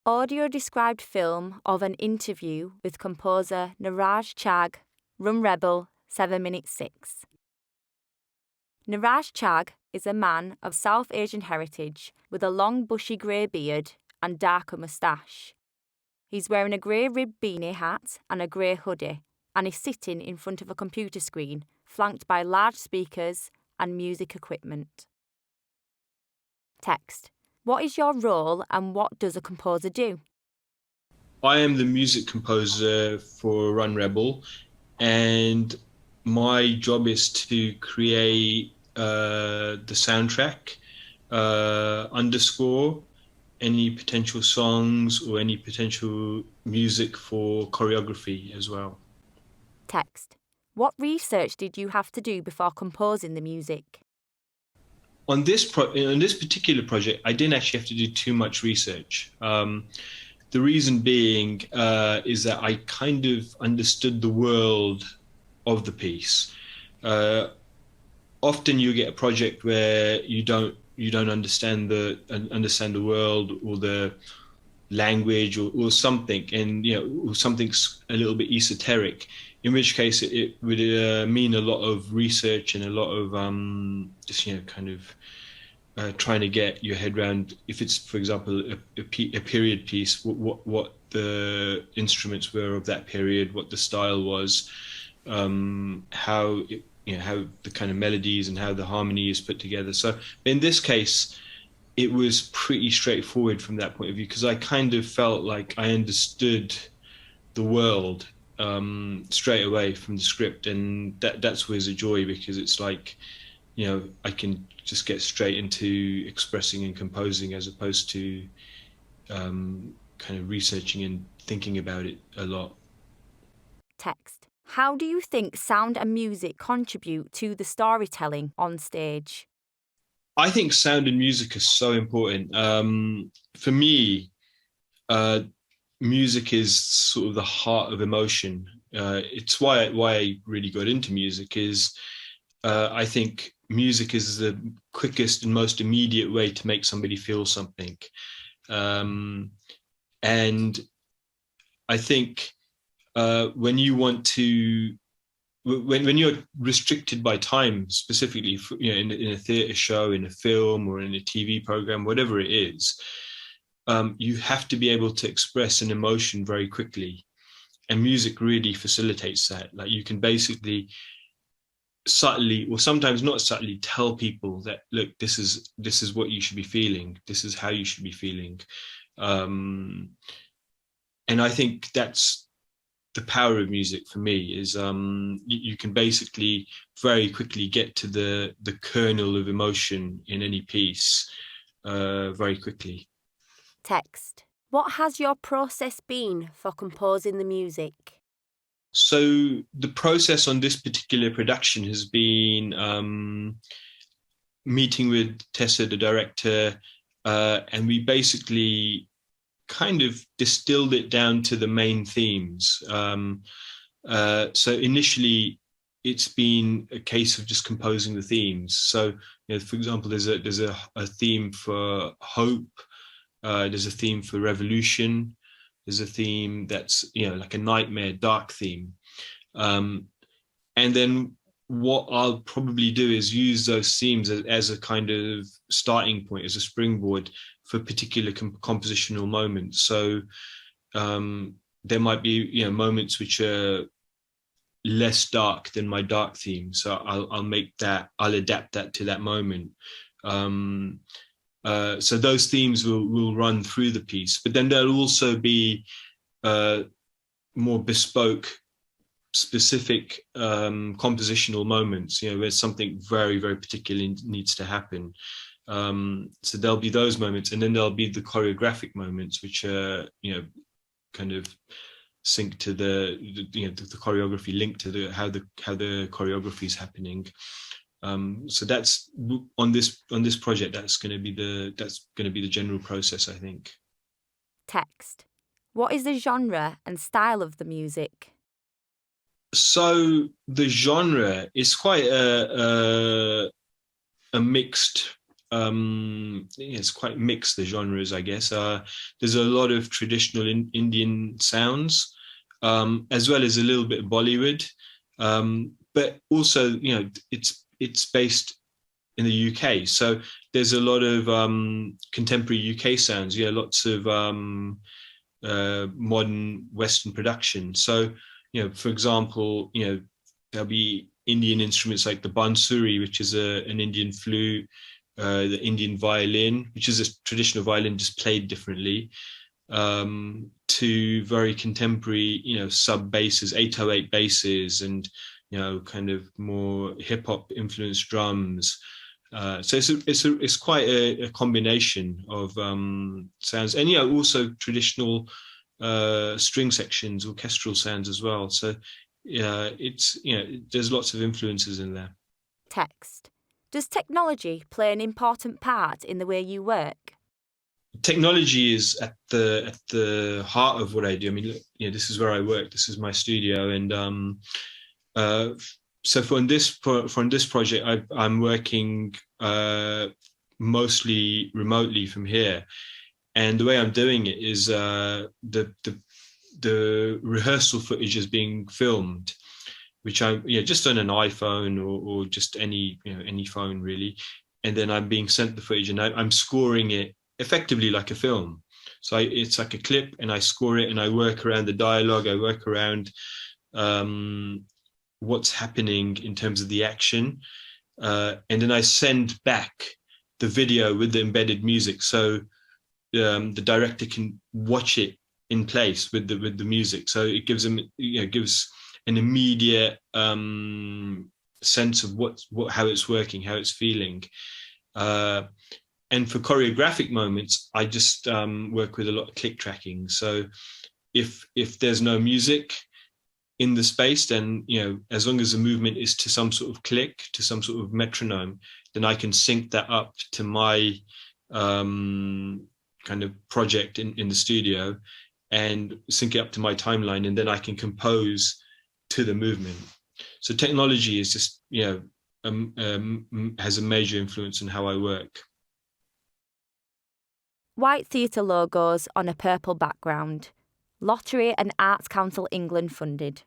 Audio-described film of an interview with composer Niraj Chag, Rum Rebel, 7 minutes 6. Niraj Chag is a man of South Asian heritage with a long bushy grey beard and darker moustache. He's wearing a grey ribbed beanie hat and a grey hoodie and is sitting in front of a computer screen flanked by large speakers and music equipment. Text. What is your role and what does a composer do? I am the music composer for Run Rebel, and my job is to create the soundtrack, underscore any potential songs or any potential music for choreography as well. Text. What research did you have to do before composing the music? On this particular project, I didn't actually have to do too much research. The reason being is that I kind of understood the world of the piece. Often you get a project where you don't understand the world or the language or something, and or something's a little bit esoteric. In which case, it would mean a lot of research and a lot of trying to get your head around, if it's, for example, a period piece, what the instruments were of that period, what the style was, how the kind of melodies and how the harmony is put together. So in this case, it was pretty straightforward from that point of view, because I kind of felt like I understood the world straight away from the script, and that's always a joy, because it's like, I can just get straight into expressing and composing, as opposed to kind of researching and thinking about it a lot. Text. How do you think sound and music contribute to the storytelling on stage? I think sound and music are so important. For me, music is sort of the heart of emotion. It's why I really got into music. Is I think music is the quickest and most immediate way to make somebody feel something. And I think when you're restricted by time, specifically in a theatre show, in a film, or in a TV program, whatever it is, you have to be able to express an emotion very quickly. And music really facilitates that. Like, you can basically subtly, or sometimes not subtly, tell people that, look, this is what you should be feeling, this is how you should be feeling. And I think that's the power of music for me, is you can basically very quickly get to the kernel of emotion in any piece very quickly. Text. What has your process been for composing the music? So the process on this particular production has been meeting with Tessa, the director, and we basically kind of distilled it down to the main themes. So initially, it's been a case of just composing the themes. So, for example, there's a theme for hope. There's a theme for revolution. There's a theme that's, like a nightmare, dark theme. And then what I'll probably do is use those themes as a kind of starting point, as a springboard for particular compositional moments. So there might be, moments which are less dark than my dark theme. So I'll adapt that to that moment. So those themes will run through the piece, but then there'll also be more bespoke, specific compositional moments, where something very, very particular needs to happen. So there'll be those moments, and then there'll be the choreographic moments, which are, kind of sync to the choreography, linked to how the choreography is happening. So that's on this project. That's going to be the general process, I think. Text. What is the genre and style of the music? So the genre is quite a mixed it's quite mixed, the genres, I guess. There's a lot of traditional Indian sounds, as well as a little bit of Bollywood, but also, it's based in the UK, so there's a lot of contemporary UK sounds. Yeah, lots of modern Western production. So, for example, there'll be Indian instruments like the bansuri, which is an Indian flute, the Indian violin, which is a traditional violin just played differently, to very contemporary, sub basses, 808 basses, and kind of more hip hop influenced drums. So it's quite a combination of sounds, and also traditional string sections, orchestral sounds as well. So it's there's lots of influences in there. Text. Does technology play an important part in the way you work? Technology is at the heart of what I do. I mean, look, this is where I work. This is my studio, and so for this project, I'm working mostly remotely from here, and the way I'm doing it is the rehearsal footage is being filmed, which I'm just on an iPhone or just any phone really, and then I'm being sent the footage, and I'm scoring it effectively like a film. So it's like a clip, and I score it, and I work around the dialogue. I work around what's happening in terms of the action, and then I send back the video with the embedded music, so the director can watch it in place with the music. So it gives them gives an immediate sense of how it's working, how it's feeling. And for choreographic moments, I just work with a lot of click tracking. So if there's no music in the space, then as long as the movement is to some sort of click, to some sort of metronome, then I can sync that up to my kind of project in the studio, and sync it up to my timeline, and then I can compose to the movement. So technology is just has a major influence on how I work. White theatre logos on a purple background. Lottery and Arts Council England funded.